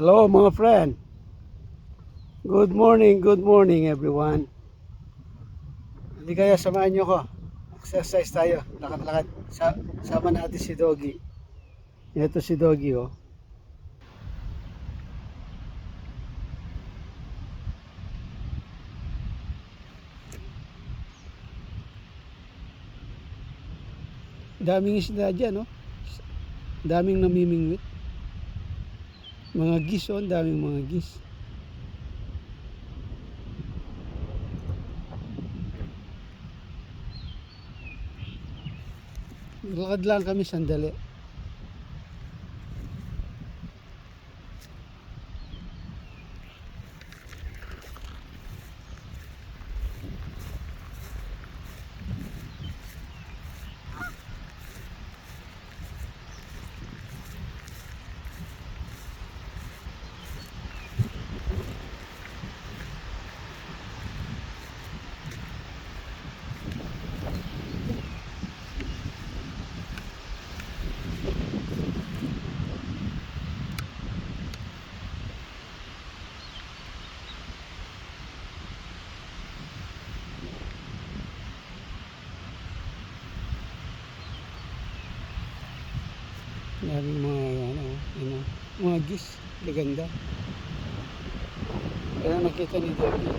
Hello mga friend. Good morning everyone. Hindi kaya samahan nyo ko. Exercise tayo, lakad-lakad. Sama natin si Doggy. Ito si Doggy oh. Daming isda dyan oh. Daming namimingwit. Mga gis oh, daming mga gis. Lakad lang kami sandali. Daming mga gis, liganda. Kaya nakita ni Doggy.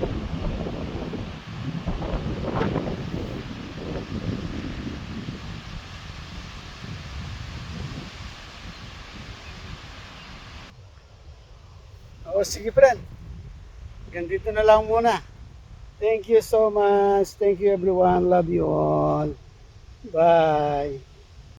O sige friend, ganito na lang muna. Thank you so much. Thank you everyone. Love you all. Bye.